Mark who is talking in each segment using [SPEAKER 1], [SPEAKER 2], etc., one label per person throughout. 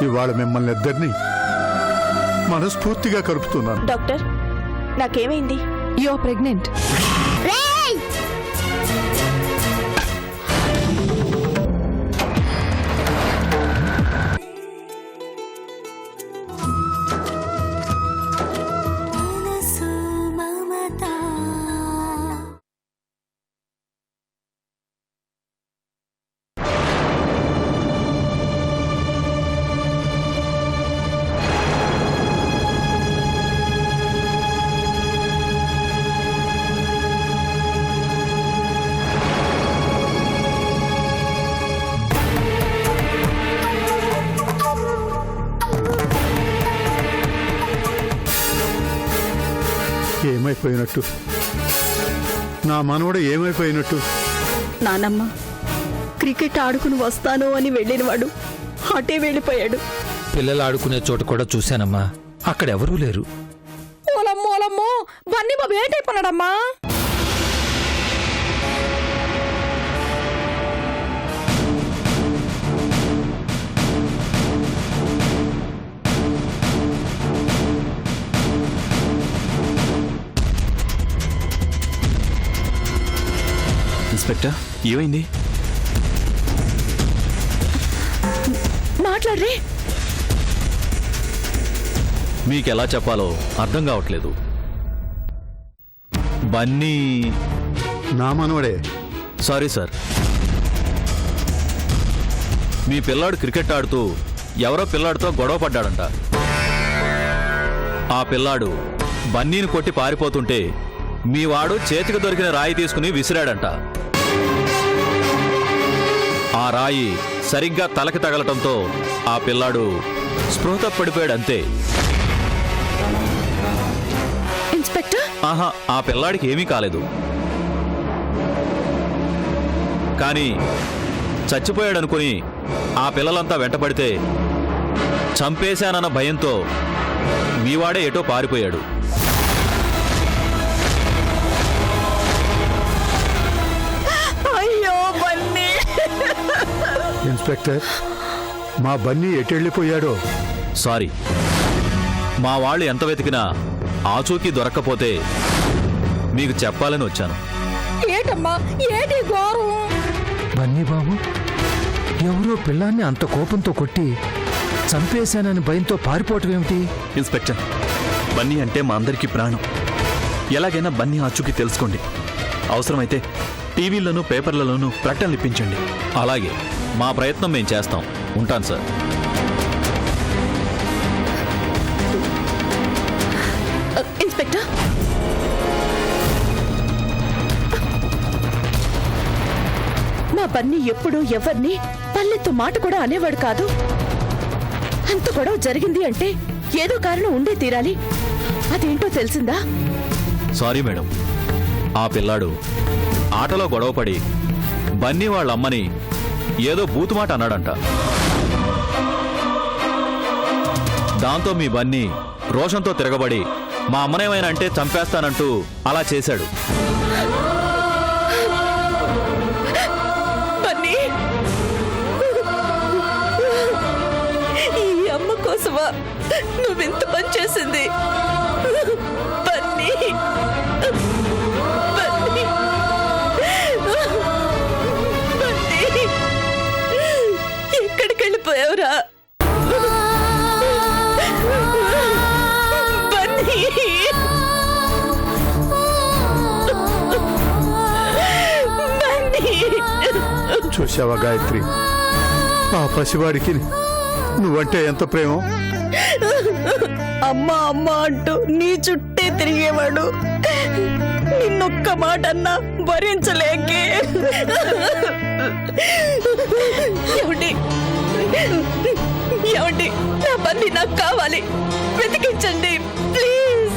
[SPEAKER 1] ఇవాళ మిమ్మల్ని ఇద్దరిని మనస్ఫూర్తిగా కలుపుతున్నాను.
[SPEAKER 2] డాక్టర్, నాకేమైంది?
[SPEAKER 3] You are pregnant.
[SPEAKER 1] ఏమైపోయినట్టు? నా మనవడు ఏమైపోయినట్టు?
[SPEAKER 2] నానమ్మ క్రికెట్ ఆడుకుని వస్తాను అని వెళ్ళినవాడు అటే వెళ్ళిపోయాడు.
[SPEAKER 4] పిల్లలు ఆడుకునే చోట కూడా చూశానమ్మా, అక్కడెవరూ లేరు.
[SPEAKER 2] ఓలమ్మో బన్నీ బాబు ఏంటైపోయినాడమ్మా?
[SPEAKER 5] ఇన్స్పెక్టర్, ఏమైంది?
[SPEAKER 2] మాట్లాడరే.
[SPEAKER 5] మీకెలా చెప్పాలో అర్థం కావట్లేదు. బన్నీ
[SPEAKER 1] నా మనవడే.
[SPEAKER 5] సారీ సార్, మీ పిల్లాడు క్రికెట్ ఆడుతూ ఎవరో పిల్లాడితో గొడవ పడ్డాడంట. ఆ పిల్లాడు బన్నీని కొట్టి పారిపోతుంటే మీ వాడు చేతికి దొరికిన రాయి తీసుకుని విసిరాడంట. ఆ రాయి సరిగ్గా తలకి తగలటంతో ఆ పిల్లాడు స్పృహత పడిపోయాడు అంతే.
[SPEAKER 2] ఇన్స్పెక్టర్,
[SPEAKER 5] ఆహా, ఆ పిల్లాడికి ఏమీ కాలేదు. కానీ చచ్చిపోయాడనుకుని ఆ పిల్లలంతా వెంటపడితే చంపేశానన్న భయంతో మీవాడే ఎటో పారిపోయాడు.
[SPEAKER 2] అయ్యో బన్నీ.
[SPEAKER 1] ఇన్స్పెక్టర్, మా బన్నీ ఎటెళ్ళిపోయాడో?
[SPEAKER 5] సారీ, మా వాళ్ళు ఎంత వెతికినా ఆచూకీ దొరక్కపోతే మీకు చెప్పాలని వచ్చాను.
[SPEAKER 2] ఏటమ్మా ఏటి ఘోరం?
[SPEAKER 4] బన్నీ బాబు, ఎవరో పిల్లాన్ని అంత కోపంతో కొట్టి చంపేశానని భయంతో పారిపోవటం ఏమిటి?
[SPEAKER 6] ఇన్స్పెక్టర్, బన్నీ అంటే మా అందరికీ ప్రాణం. ఎలాగైనా బన్నీ ఆచూకీ తెలుసుకోండి. అవసరమైతే టీవీల్లోనూ పేపర్లలోనూ ప్రకటనలు ఇప్పించండి.
[SPEAKER 5] అలాగే, మా ప్రయత్నం మేము చేస్తాం. ఉంటాను సార్.
[SPEAKER 2] ఇన్స్పెక్టర్, మా బన్నీ ఎప్పుడు ఎవరిని పల్లెత్తు మాట కూడా అనేవాడు కాదు. అంత గొడవ జరిగింది అంటే ఏదో కారణం ఉండే తీరాలి. అదేంటో తెలిసిందా?
[SPEAKER 5] సారీ మేడం, ఆ పిల్లాడు ఆటలో గొడవపడి బన్నీ వాళ్ళ అమ్మని ఏదో బూతుమాట అన్నాడంట. దాంతో మీ బన్నీ రోషంతో తిరగబడి మా అమ్మనేమైనా అంటే చంపేస్తానంటూ అలా చేశాడు.
[SPEAKER 2] బన్నీ, ఈ అమ్మ కోసమా నువ్వింత పని చేసింది? బన్నీ, బన్నీ, బన్నీ, ఎక్కడికి వెళ్ళిపోయావురా? బన్నీ, బన్నీ.
[SPEAKER 1] చూశావా గాయత్రి, ఆ పసివాడికి నువ్వంటే ఎంత ప్రేమ.
[SPEAKER 2] అమ్మా అమ్మా అంటూ నీ చుట్టే తిరిగేవాడు. నిన్నొక్క మాట అన్నా భరించలేకే. ఏమండి, ఏమండి, నా బన్నీ నాకు కావాలి. వెతికించండి ప్లీజ్.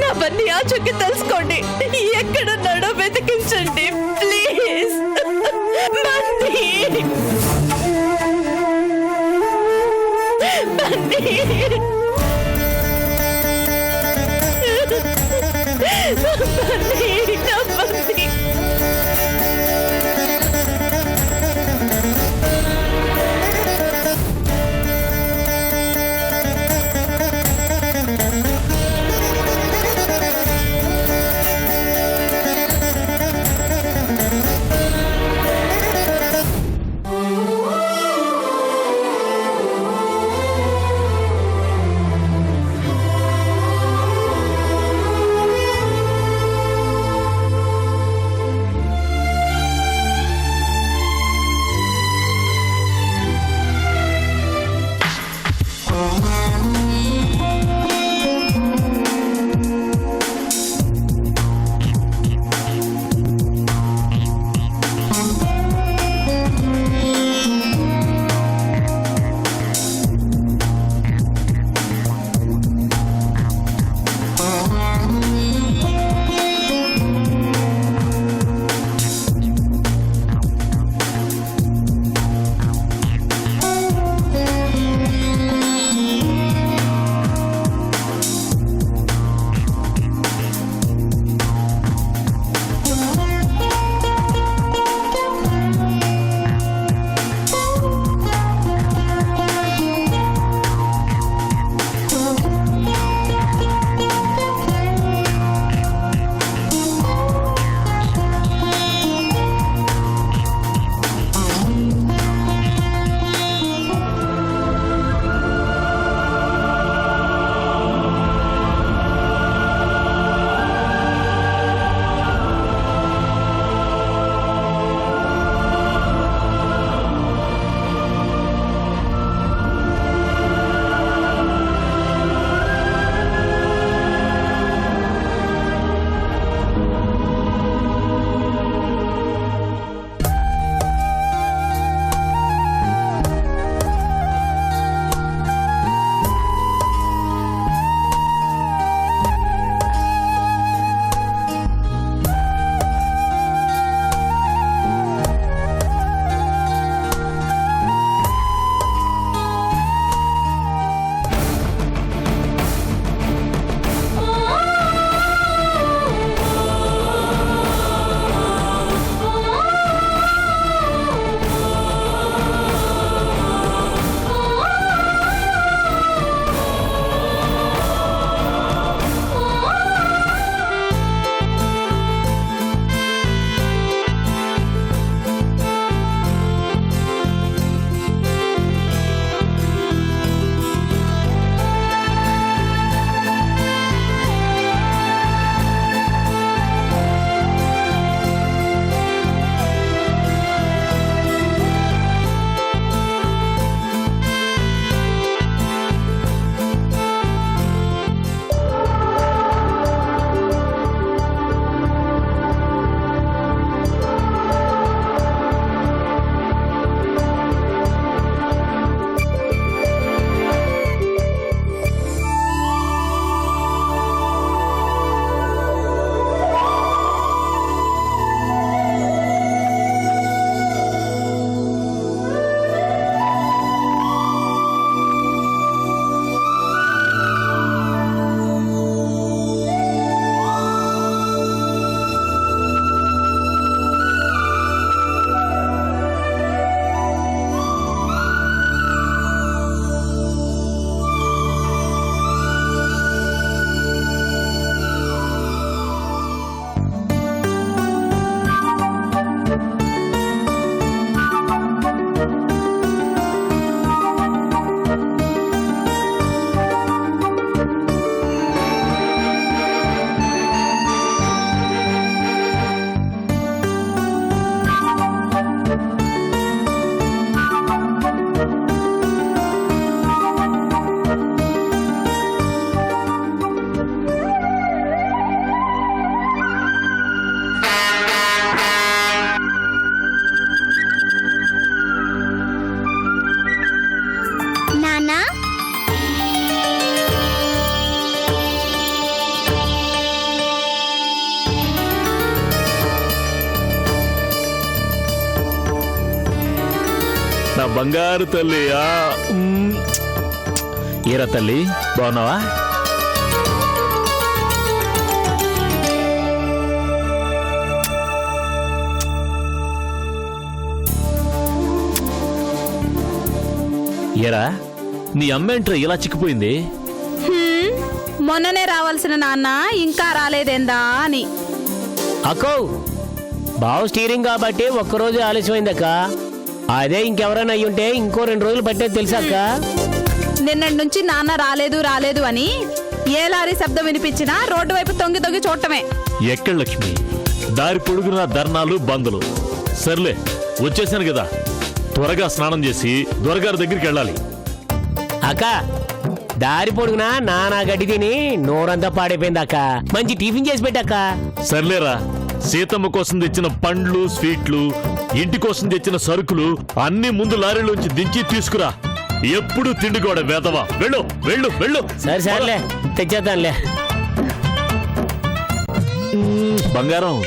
[SPEAKER 2] నా బన్నీ ఆచూకీ తెలుసుకోండి. ఎక్కడున్నాడో వెతికించండి ప్లీజ్. బన్నీ, బన్నీ, బన్నీ, నా బన్నీ.
[SPEAKER 3] నాన్నా
[SPEAKER 6] నా బంగారు తల్లి ఏరా తల్లి బాగున్నావా? ఏరా నీ అమ్మేంట్రా ఇలా చిక్కిపోయింది?
[SPEAKER 7] మొన్ననే రావాల్సిన నాన్న ఇంకా రాలేదేందా అని.
[SPEAKER 8] అక్కో బావు స్టీరింగ్ కాబట్టి ఒక్కరోజు ఆలస్యమైందక్క. అదే ఇంకెవరైనా అయ్యుంటే ఇంకో 2 రోజులు పట్టేది తెలుసాక.
[SPEAKER 7] నిన్నటి నుంచి నాన్న రాలేదు రాలేదు అని ఏ లారీ శబ్దం వినిపించినా రోడ్డు వైపు తొంగి తొంగి చూడటమే.
[SPEAKER 6] ఎక్కడ లక్ష్మి, దారి పొడుగున ధర్నాలు బందులు. సర్లే వచ్చేసాను కదా, త్వరగా స్నానం చేసి దొరగారి దగ్గరికి వెళ్ళాలి.
[SPEAKER 8] అక్క దారి పొడుగునా నానా గడ్డి తిని నోరంతా పాడైపోయింది అక్క. మంచి టిఫిన్ చేసి పెట్టాక.
[SPEAKER 6] సర్లేరా, సీతమ్మ కోసం తెచ్చిన పండ్లు స్వీట్లు, ఇంటి కోసం తెచ్చిన సరుకులు అన్ని ముందు లారీలోంచి దించి తీసుకురా. ఎప్పుడు తిండి కూడా వేదవా. వెళ్ళు వెళ్ళు వెళ్ళు.
[SPEAKER 8] సరే సర్లే తెచ్చేద్దాంలే.
[SPEAKER 6] బంగారం,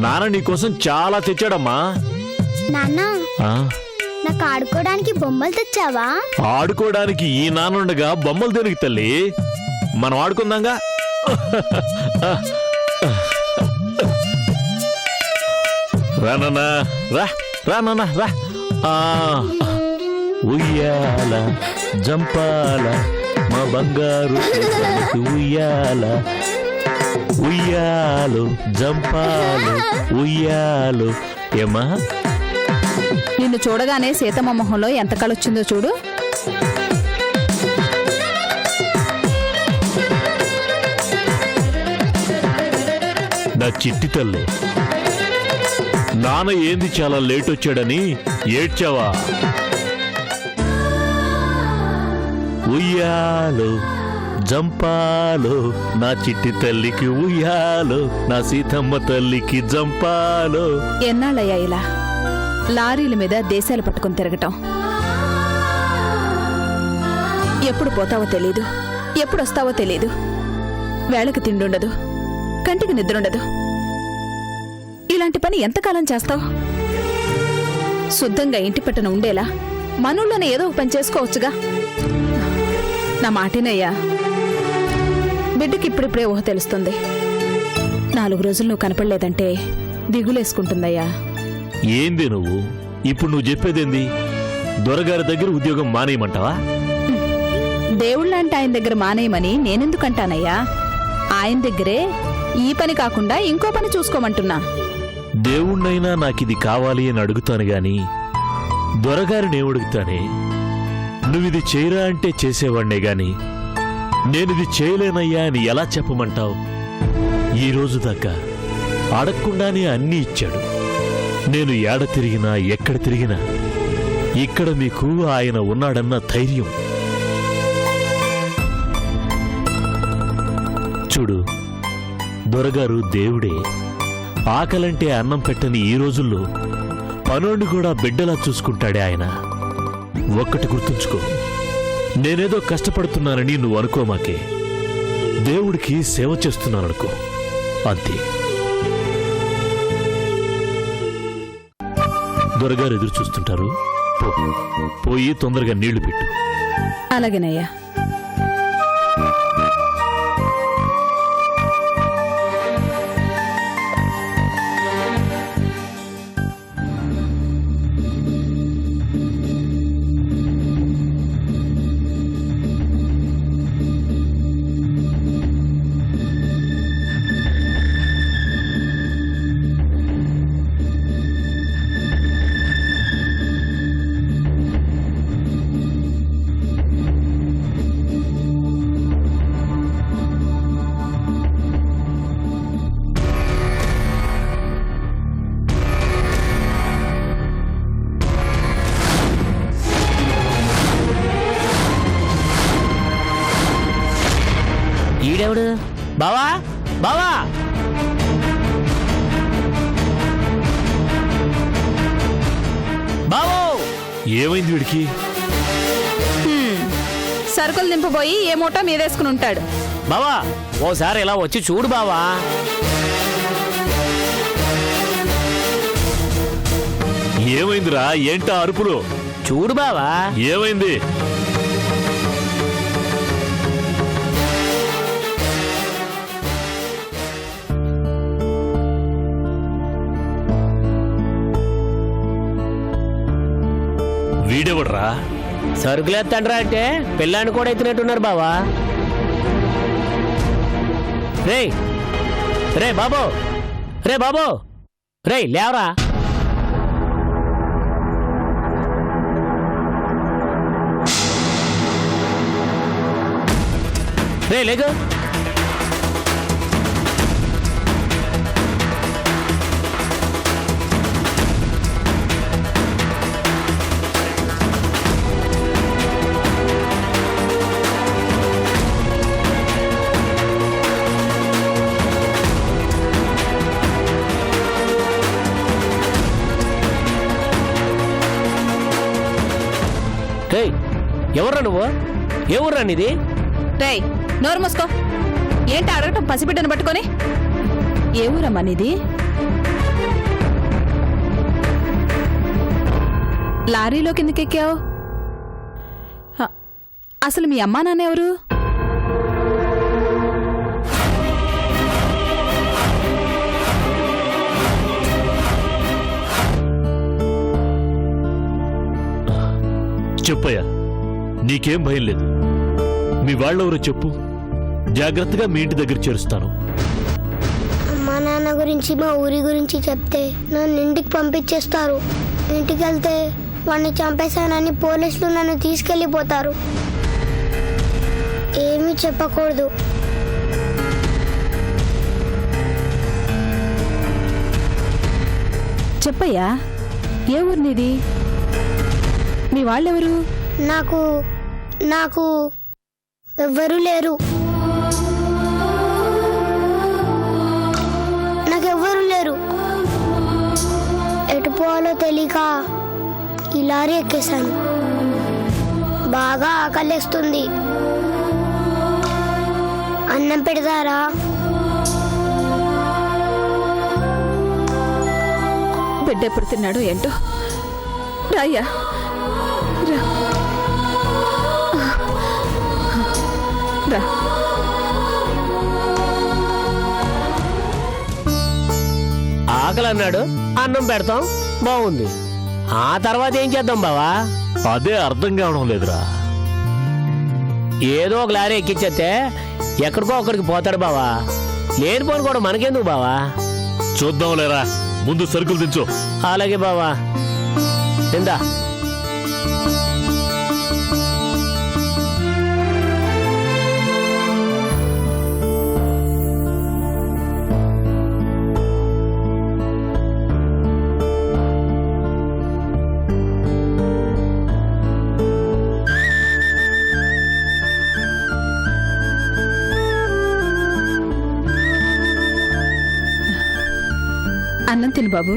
[SPEAKER 6] నాన్న నీకోసం చాలా తెచ్చాడమ్మా.
[SPEAKER 3] నాన్న
[SPEAKER 6] ఆ,
[SPEAKER 3] నాకు ఆడుకోవడానికి బొమ్మలు తెచ్చావా?
[SPEAKER 6] ఆడుకోవడానికి ఈ నాన్నుండగా బొమ్మలు దేనికి తల్లి? మనం ఆడుకుందాంగా. రా నాన్న, రా రా నాన్న రా. ఉయ్యాల జంపాల మా బంగారు చేతులకి ఉయ్యాల, ఉయ్యాలు జంపాలు ఉయ్యాలు. ఏమా
[SPEAKER 7] నిన్ను చూడగానే సీతమ్మ మొహంలో ఎంత కళొచ్చిందో చూడు.
[SPEAKER 6] నా చిట్టి తల్లి, నాన్న ఏంది చాలా లేట్ వచ్చాడని ఏడ్చావా? ఉయ్యాలు జంపాలు నా చిట్టి తల్లికి ఉయ్యాలు, నా సీతమ్మ తల్లికి జంపాలు.
[SPEAKER 7] ఎన్నాళ్ళయ్యా ఇలా లారీల మీద దేశాలు పట్టుకుని తిరగటం? ఎప్పుడు పోతావో తెలీదు, ఎప్పుడు వస్తావో తెలీదు. వేళకి తిండుండదు, కంటికి నిద్రుండదు. ఇలాంటి పని ఎంతకాలం చేస్తావు? శుద్ధంగా ఇంటి పట్టున ఉండేలా మనూళ్ళనే ఏదో ఒక పని చేసుకోవచ్చుగా. నా మాటినయ్యా, బిడ్డకి ఇప్పుడిప్పుడే ఊహ తెలుస్తుంది. 4 రోజులు నువ్వు కనపడలేదంటే దిగులేసుకుంటుందయ్యా.
[SPEAKER 6] ఏంది నువ్వు ఇప్పుడు నువ్వు చెప్పేదేంది? దొరగారి దగ్గర ఉద్యోగం మానేయమంటావా?
[SPEAKER 7] దేవుళ్ళంటే ఆయన దగ్గర మానేయమని నేనెందుకంటానయ్యా? ఆయన దగ్గరే ఈ పని కాకుండా ఇంకో పని చూసుకోమంటున్నా.
[SPEAKER 6] దేవుణ్ణైనా నాకిది కావాలి అని అడుగుతాను గాని దొరగారిని ఏమడుగుతానే? నువ్విది చేయరా అంటే చేసేవాణ్ణే గాని నేనిది చేయలేనయ్యా అని ఎలా చెప్పమంటావు? ఈ రోజు దాకా అడగకుండానే అన్నీ ఇచ్చాడు. నేను ఏడ తిరిగినా ఎక్కడ తిరిగినా ఇక్కడ మీకు ఆయన ఉన్నాడన్న ధైర్యం. చూడు, దొరగారు దేవుడే. ఆకలంటే అన్నం పెట్టని ఈ రోజుల్లో పనోడిని కూడా బిడ్డలా చూసుకుంటాడే ఆయన. ఒక్కటి గుర్తుంచుకో, నేనేదో కష్టపడుతున్నానని నువ్వు అనుకోమాకే. దేవుడికి సేవ చేస్తున్నాననుకో, అంతే. దొరగారు ఎదురు చూస్తుంటారు. పోయి తొందరగా నీళ్లు పెట్టు.
[SPEAKER 7] అలాగేనయ్యా.
[SPEAKER 8] ఈడెవడు? బావా బావా, బావో.
[SPEAKER 6] ఏమైంది వీడికి?
[SPEAKER 7] సరుకులు దింపబోయి ఏ మూటో మీదేసుకుని ఉంటాడు.
[SPEAKER 8] బావా ఓసారి ఇలా వచ్చి చూడు బావా.
[SPEAKER 6] ఏమైందిరా? ఏంటా అరుపులు?
[SPEAKER 8] చూడు బావా.
[SPEAKER 6] ఏమైంది? వీడెవడ్రా?
[SPEAKER 8] సరుకులు ఎత్తండ్రా అంటే పిల్లాన్ని కూడా ఎత్తినట్టున్నారు బావా. రే రే బాబు, రే బాబు, రే లేవరా. రే లేకు. రే ఎవర్రా నువ్వు? ఏ ఊర్రా నీది?
[SPEAKER 7] రేయ్ నోరు మూసుకో. ఏంటి అడగటం పసిబిడ్డను పట్టుకొని? ఏ ఊరమ్మా నీది? లారీలో కిందకెక్కావు? అసలు మీ అమ్మా నాన్న ఎవరు?
[SPEAKER 6] చెప్పయ్యా, నీకేం భయం లేదు. మీ వాళ్ళెవరో చెప్పు, జాగ్రత్తగా మీ ఇంటి దగ్గర చేరుస్తాను.
[SPEAKER 3] అమ్మా నాన్న గురించి మా ఊరి గురించి చెప్తే నన్ను ఇంటికి పంపించేస్తారు. ఇంటికి వెళ్తే వాడిని చంపేశానని పోలీసులు నన్ను తీసుకెళ్ళిపోతారు. ఏమీ చెప్పకూడదు.
[SPEAKER 7] చెప్పయ్యా, ఏ ఊరు నీది? మీ వాళ్ళెవరు?
[SPEAKER 3] నాకు నాకు ఎవ్వరూ లేరు. నాకెవ్వరూ లేరు. ఎటు పోవాలో తెలియక ఈ లారీ ఎక్కేశాను. బాగా ఆకలేస్తుంది. అన్నం పెడతారా?
[SPEAKER 7] బిడ్డ ఎప్పుడు తిన్నాడో ఏంటో. రాయ్యా రా. రా.
[SPEAKER 8] ఆకలి అన్నాడు, అన్నం పెడతాం, బాగుంది. ఆ తర్వాత ఏం చేద్దాం బావా?
[SPEAKER 6] అదే అర్థం కావడం లేదురా.
[SPEAKER 8] ఏదో ఒక లారీ ఎక్కించేస్తే ఎక్కడికో ఒకడికి పోతాడు బావా. లేనిపోను కూడా మనకెందుకు బావా?
[SPEAKER 6] చూద్దాంలేరా, ముందు సరుకులు దించు.
[SPEAKER 8] అలాగే బావా. ఇందా.
[SPEAKER 7] అన్నం తిను బాబు.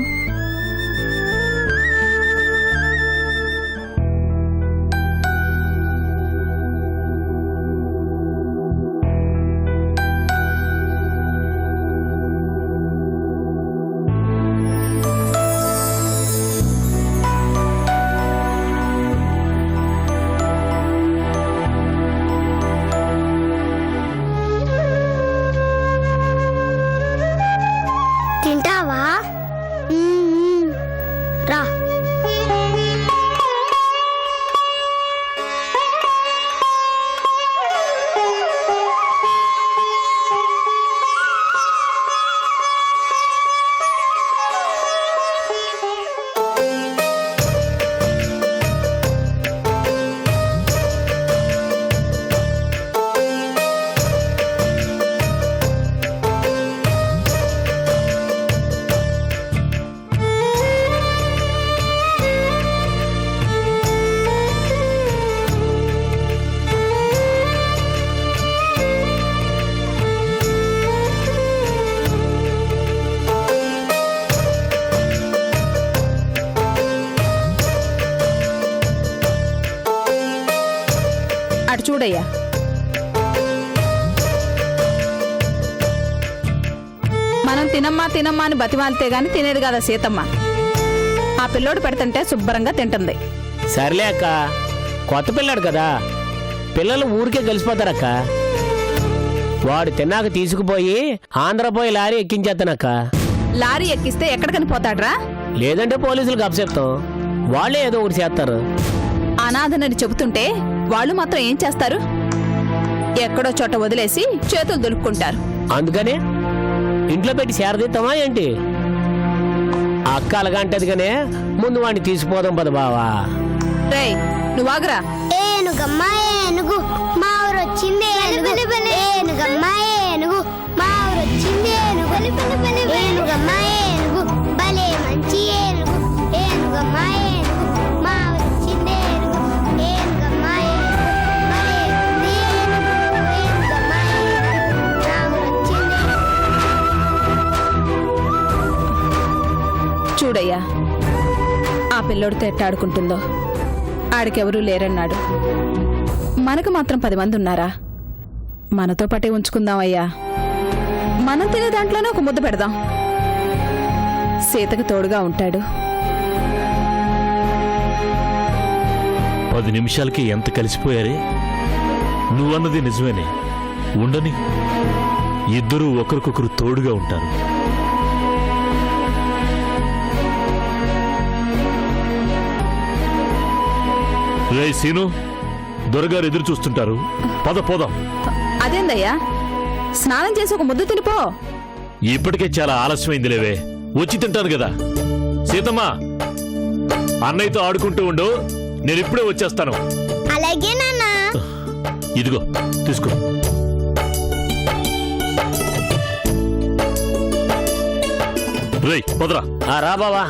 [SPEAKER 3] తింటావా?
[SPEAKER 7] అటు చూడయ్యా. మనం తినమ్మా తినమ్మా అని బతిమాలితే గాని తినేది కదా సీతమ్మ. ఆ పిల్లోడు పెడుతుంటే శుభ్రంగా తింటుంది.
[SPEAKER 8] సర్లే అక్క, కొత్త పిల్లాడు కదా, పిల్లలు ఊరికే కలిసిపోతారక్క. వాడు తిన్నాక తీసుకుపోయి ఆంధ్రపోయి లారీ ఎక్కించేస్తానక్క.
[SPEAKER 7] లారీ ఎక్కిస్తే ఎక్కడికని పోతాడ్రా?
[SPEAKER 8] లేదంటే పోలీసులకు అప్పచెప్తాం, వాళ్ళే ఏదో ఒకటి చేస్తారు.
[SPEAKER 7] అనాథనని చెబుతుంటే వాళ్ళు మాత్రం ఏం చేస్తారు? ఎక్కడో చోట వదిలేసి చేతులు దులుపుకుంటారు.
[SPEAKER 8] అందుకనే ఇంట్లో పెట్టి చేరదీస్తామా ఏంటి? అక్క అలాగంటది కానీ ముందు వాడిని తీసుకుపోదాం పద బావా.
[SPEAKER 7] రేయ్ నువ్వు ఆగరా.
[SPEAKER 3] ఏనుగమ్మ ఏనుగు మా ఊరు వచ్చింది ఏనుగు. ఏనుగమ్మ ఏనుగు మా ఊరు వచ్చింది ఏనుగు. ఏనుగమ్మ ఏనుగు భలే మంచి ఏనుగు. ఏనుగమ్మ ఏనుగు మా ఊరు వచ్చింది ఏనుగు. ఏనుగమ్మ ఏనుగు భలే ఉంది ఏనుగు. ఏనుగమ్మ ఏనుగు మా ఊరు వచ్చింది.
[SPEAKER 7] చూడయ్యా, ఆ పిల్లోడితో ఎట్టాడుకుంటుందో. ఆడికెవరూ లేరన్నాడు, మనకు మాత్రం 10 మంది ఉన్నారా? మనతో పాటే ఉంచుకుందామయ్యా. మనం తినే దాంట్లోనే ఒక ముద్ద పెడదాం. సీతకు తోడుగా ఉంటాడు.
[SPEAKER 6] 10 నిమిషాలకి ఎంత కలిసిపోయారే. నువ్వన్నది నిజమేనే. ఉండని, ఇద్దరూ ఒకరికొకరు తోడుగా ఉంటారు. రేయ్ సీను, దొరగారు ఎదురు చూస్తుంటారు, పద పోదాం.
[SPEAKER 7] అదేందయ్యా, స్నానం చేసి ఒక ముద్ద తినిపో.
[SPEAKER 6] ఇప్పటికే చాలా ఆలస్యమైంది లేవే, వచ్చి తింటాను కదా. సీతమ్మ, అన్నయ్యతో ఆడుకుంటూ ఉండు, నేను ఇప్పుడే వచ్చేస్తాను.
[SPEAKER 3] అలాగే నాన్న.
[SPEAKER 6] ఇదిగో తీసుకో.
[SPEAKER 8] రేయ్ పదరా. రా బావా.